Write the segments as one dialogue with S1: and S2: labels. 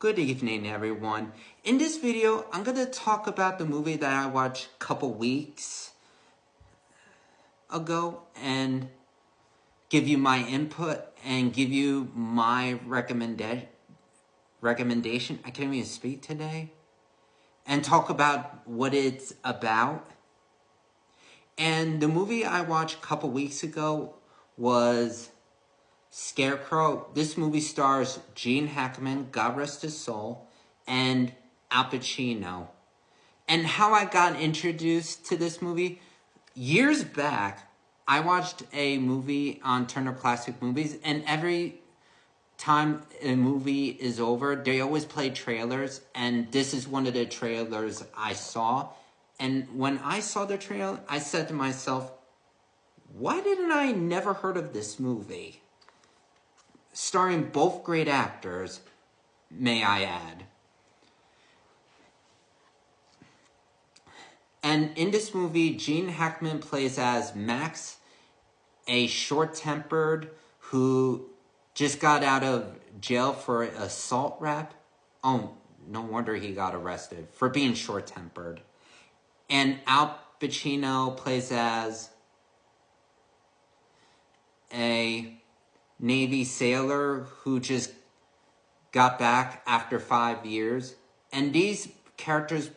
S1: Good evening, everyone. In this video, I'm going to talk about the movie that I watched a couple weeks ago and give you my input and give you my recommendation. I can't even speak today. And talk about what it's about. And the movie I watched a couple weeks ago was Scarecrow. This movie stars Gene Hackman, God rest his soul, and Al Pacino. And how I got introduced to this movie, years back, I watched a movie on Turner Classic Movies, and every time a movie is over, they always play trailers, and this is one of the trailers I saw. And when I saw the trailer, I said to myself, why didn't I never heard of this movie? Starring both great actors, may I add. And in this movie, Gene Hackman plays as Max, a short-tempered who just got out of jail for assault rap. Oh, no wonder he got arrested for being short-tempered. And Al Pacino plays as a Navy sailor who just got back after 5 years. And these characters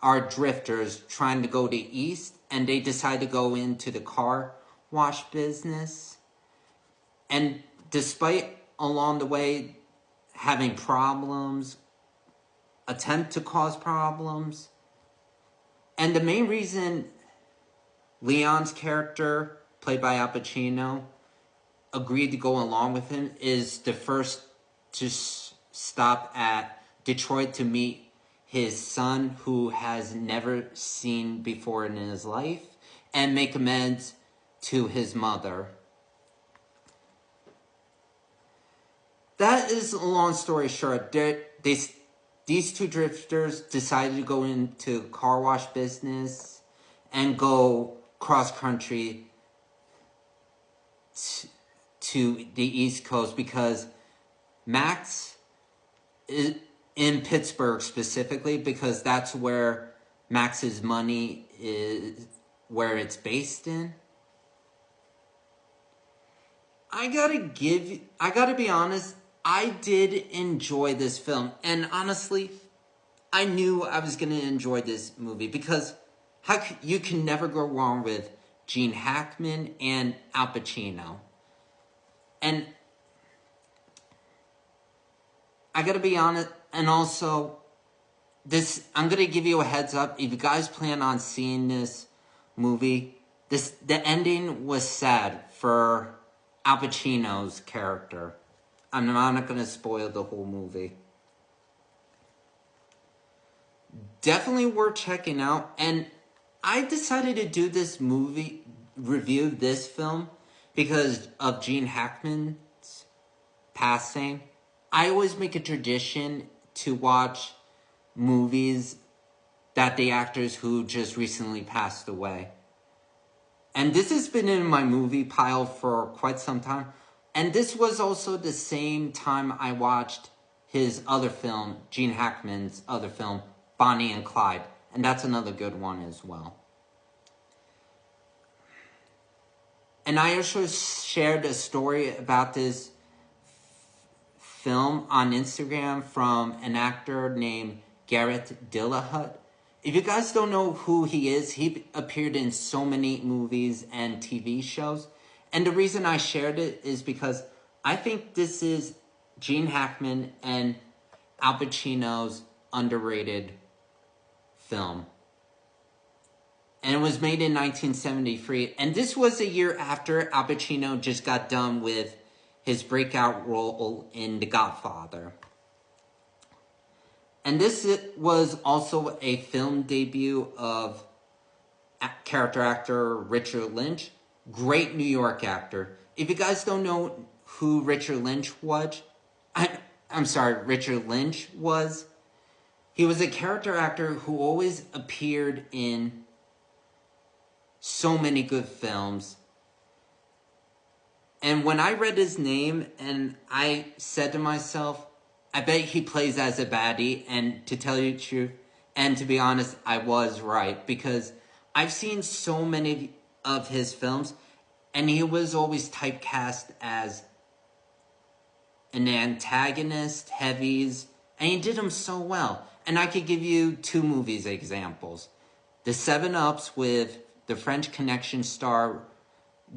S1: are drifters trying to go to East, and they decide to go into the car wash business. And despite along the way having problems, attempt to cause problems, and the main reason Leon's character, played by Al Pacino, agreed to go along with him is the first to stop at Detroit to meet his son, who has never seen before in his life, and make amends to his mother. That is a long story short. These two drifters decided to go into car wash business and go cross-country to the East Coast because Max is in Pittsburgh specifically, because that's where Max's money is, where it's based in. I gotta be honest, I did enjoy this film. And honestly, I knew I was gonna enjoy this movie because you can never go wrong with Gene Hackman and Al Pacino. And I gotta be honest, and also, I'm gonna give you a heads up. If you guys plan on seeing this movie, the ending was sad for Al Pacino's character. I'm not gonna spoil the whole movie. Definitely worth checking out. And I decided to do this movie, review this film, because of Gene Hackman's passing. I always make a tradition to watch movies that the actors who just recently passed away. And this has been in my movie pile for quite some time. And this was also the same time I watched his other film, Gene Hackman's other film, Bonnie and Clyde. And that's another good one as well. And I also shared a story about this film on Instagram from an actor named Garrett Dillahunt. If you guys don't know who he is, he appeared in so many movies and TV shows. And the reason I shared it is because I think this is Gene Hackman and Al Pacino's underrated film. And it was made in 1973. And this was a year after Al Pacino just got done with his breakout role in The Godfather. And this was also a film debut of character actor Richard Lynch. Great New York actor. If you guys don't know who Richard Lynch was, he was a character actor who always appeared in so many good films. And when I read his name and I said to myself, I bet he plays as a baddie, and to tell you the truth, and to be honest, I was right, because I've seen so many of his films, and he was always typecast as an antagonist, heavies, and he did them so well. And I could give you two movies examples. The 7-Ups with the French Connection star,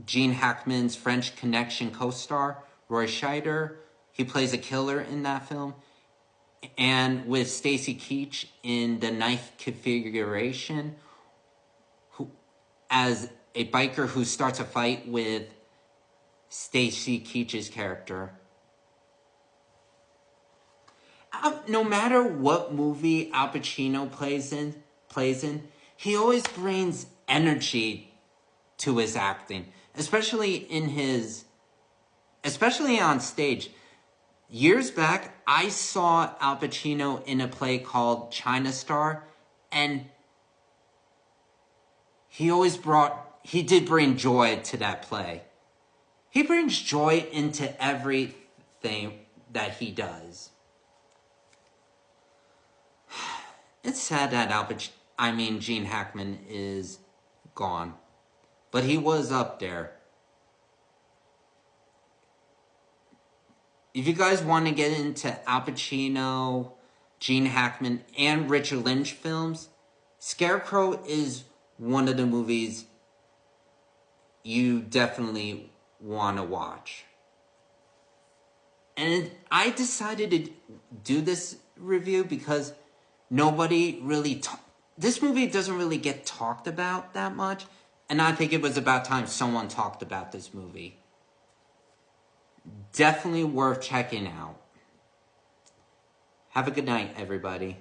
S1: Gene Hackman's French Connection co-star, Roy Scheider. He plays a killer in that film. And with Stacy Keach in The Ninth Configuration, as a biker who starts a fight with Stacy Keach's character. No matter what movie Al Pacino plays in, he always brings energy to his acting, especially on stage. Years back, I saw Al Pacino in a play called China Star, and he did bring joy to that play. He brings joy into everything that he does. It's sad that Gene Hackman is gone. But he was up there. If you guys want to get into Al Pacino, Gene Hackman, and Richard Lynch films, Scarecrow is one of the movies you definitely want to watch. And I decided to do this review because this movie doesn't really get talked about that much, and I think it was about time someone talked about this movie. Definitely worth checking out. Have a good night, everybody.